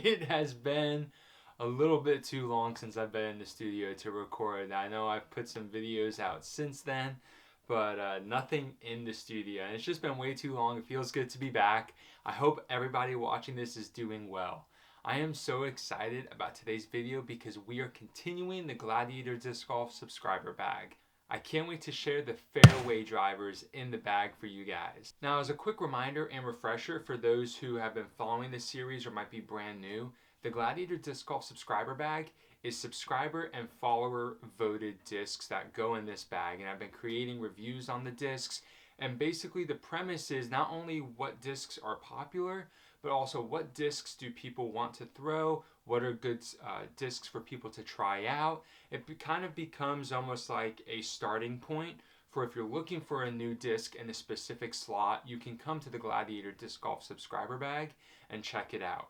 It has been a little bit too long since I've been in the studio to record. I know I've put some videos out since then, but nothing in the studio. And it's just been way too long. It feels good to be back. I hope everybody watching this is doing well. I am so excited about today's video because we are continuing the Gladiator Disc Golf subscriber bag. I can't wait to share the fairway drivers in the bag for you guys. Now, as a quick reminder and refresher for those who have been following this series or might be brand new, the Gladiator Disc Golf subscriber bag is subscriber and follower voted discs that go in this bag. And I've been creating reviews on the discs. And basically the premise is not only what discs are popular, but also what discs do people want to throw, what are good discs for people to try out. It kind of becomes almost like a starting point for if you're looking for a new disc in a specific slot, you can come to the Gladiator Disc Golf subscriber bag and check it out.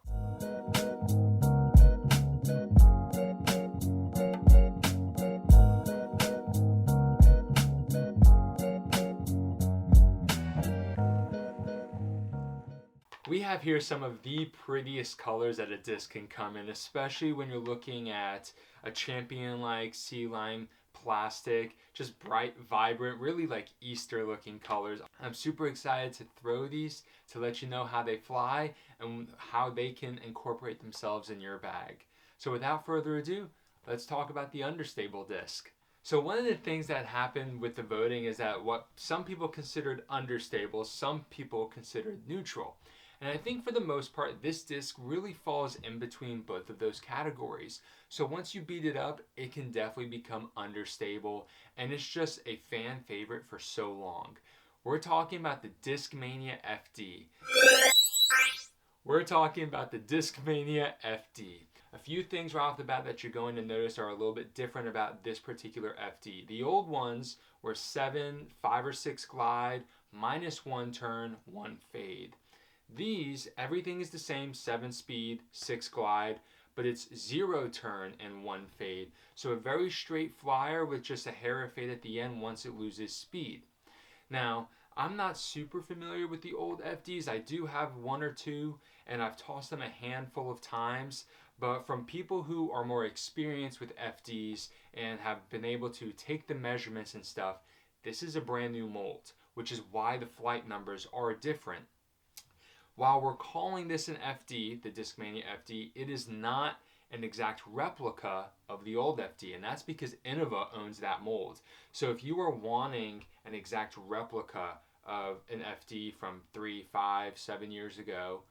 We have here some of the prettiest colors that a disc can come in, especially when you're looking at a champion like sea lime plastic, just bright, vibrant, really like Easter looking colors. I'm super excited to throw these to let you know how they fly and how they can incorporate themselves in your bag. So without further ado, let's talk about the understable disc. So one of the things that happened with the voting is that what some people considered understable, some people considered neutral. And I think for the most part, this disc really falls in between both of those categories. So once you beat it up, it can definitely become understable, and it's just a fan favorite for so long. We're talking about the Discmania FD. We're talking about the Discmania FD. A few things right off the bat that you're going to notice are a little bit different about this particular FD. The old ones were 7, 5 or 6 glide, -1 turn, 1 fade. These, everything is the same, 7 speed, 6 glide, but it's 0 turn and 1 fade. So a very straight flyer with just a hair of fade at the end once it loses speed. Now, I'm not super familiar with the old FDs. I do have 1 or 2, and I've tossed them a handful of times. But from people who are more experienced with FDs and have been able to take the measurements and stuff, this is a brand new mold, which is why the flight numbers are different. While we're calling this an FD, the Discmania FD, it is not an exact replica of the old FD, and that's because Innova owns that mold. So if you are wanting an exact replica of an FD from 3, 5, 7 years ago,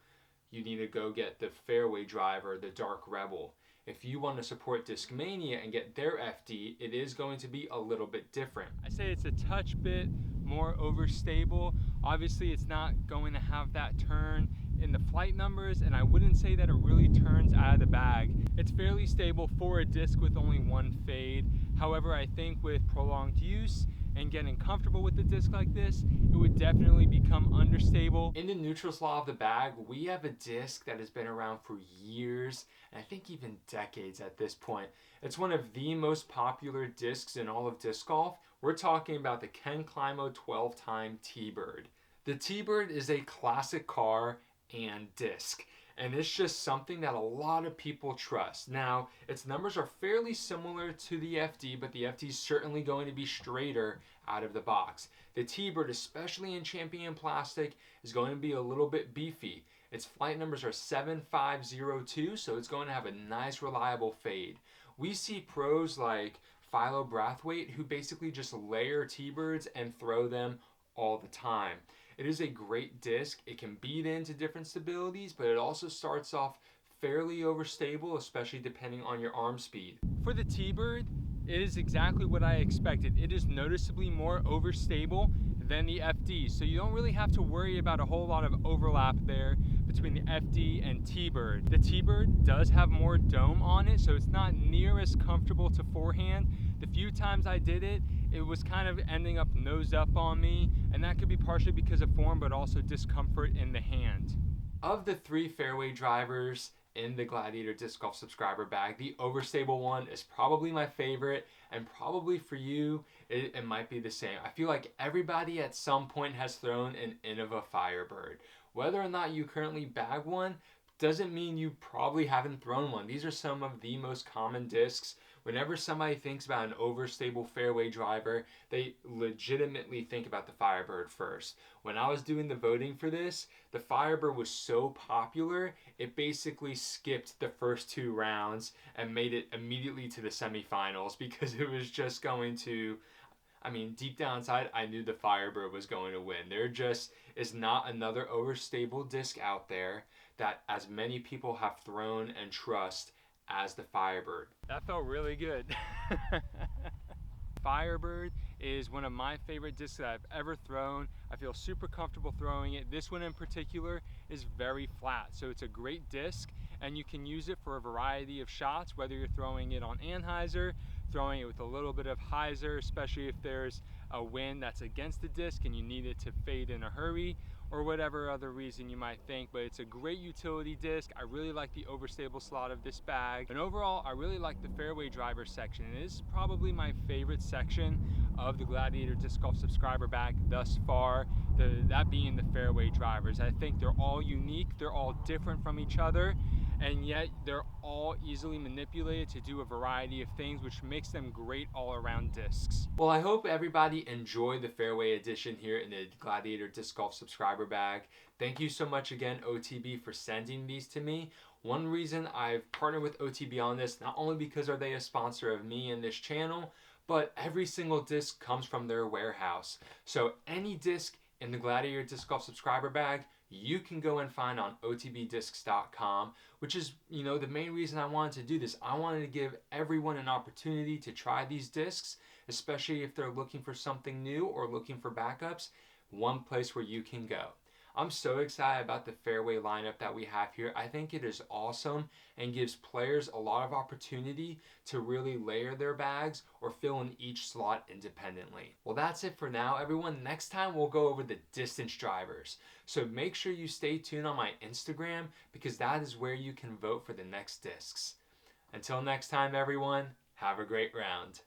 you need to go get the Fairway Driver, the Dark Rebel. If you want to support Discmania and get their FD, it is going to be a little bit different. I say it's a touch bit more overstable. Obviously, it's not going to have that turn in the flight numbers, and I wouldn't say that it really turns out of the bag. It's fairly stable for a disc with only 1 fade. However, I think with prolonged use and getting comfortable with the disc like this, it would definitely become understable. In the neutral slot of the bag, we have a disc that has been around for years, and I think even decades at this point. It's one of the most popular discs in all of disc golf. We're talking about the Ken Climo 12-time Teebird. The Teebird is a classic car and disc, and it's just something that a lot of people trust. Now, its numbers are fairly similar to the FD, but the FD is certainly going to be straighter out of the box. The Teebird, especially in champion plastic, is going to be a little bit beefy. Its flight numbers are 7502, so it's going to have a nice reliable fade. We see pros like Philo Brathwaite who basically just layer Teebirds and throw them all the time. It is a great disc. It can beat into different stabilities, but it also starts off fairly overstable, especially depending on your arm speed. For the Teebird, it is exactly what I expected. It is noticeably more overstable than the FD, so you don't really have to worry about a whole lot of overlap there between the FD and Teebird. The Teebird does have more dome on it, so it's not near as comfortable to forehand. The few times I did it, it was kind of ending up nose up on me, and that could be partially because of form, but also discomfort in the hand. Of the 3 fairway drivers in the Gladiator Disc Golf subscriber bag, the overstable one is probably my favorite, and probably for you, it might be the same. I feel like everybody at some point has thrown an Innova Firebird. Whether or not you currently bag one, doesn't mean you probably haven't thrown one. These are some of the most common discs. Whenever somebody thinks about an overstable fairway driver, they legitimately think about the Firebird first. When I was doing the voting for this, the Firebird was so popular, it basically skipped the first 2 rounds and made it immediately to the semifinals because it was just going to, I mean, deep down inside, I knew the Firebird was going to win. There just is not another overstable disc out there that as many people have thrown and trust as the Firebird. That felt really good. Firebird is one of my favorite discs that I've ever thrown. I feel super comfortable throwing it. This one in particular is very flat, so it's a great disc, and you can use it for a variety of shots, whether you're throwing it on anhyzer, throwing it with a little bit of hyzer, especially if there's a wind that's against the disc and you need it to fade in a hurry, or whatever other reason you might think. But it's a great utility disc. I really like the overstable slot of this bag, and overall I really like the fairway driver section. It is probably my favorite section of the Gladiator Disc Golf subscriber bag thus far, that being the fairway drivers. I think they're all unique, they're all different from each other, and yet they're all easily manipulated to do a variety of things, which makes them great all-around discs. Well, I hope everybody enjoyed the fairway edition here in the Gladiator Disc Golf subscriber bag. Thank you so much again, OTB, for sending these to me. One reason I've partnered with OTB on this, not only because are they a sponsor of me and this channel, but every single disc comes from their warehouse. So any disc in the Gladiator Disc Golf subscriber bag, you can go and find on otbdiscs.com, which is, you know, the main reason I wanted to do this. I wanted to give everyone an opportunity to try these discs, especially if they're looking for something new or looking for backups. One place where you can go. I'm so excited about the fairway lineup that we have here. I think it is awesome and gives players a lot of opportunity to really layer their bags or fill in each slot independently. Well, that's it for now, everyone. Next time we'll go over the distance drivers. So make sure you stay tuned on my Instagram because that is where you can vote for the next discs. Until next time, everyone, have a great round.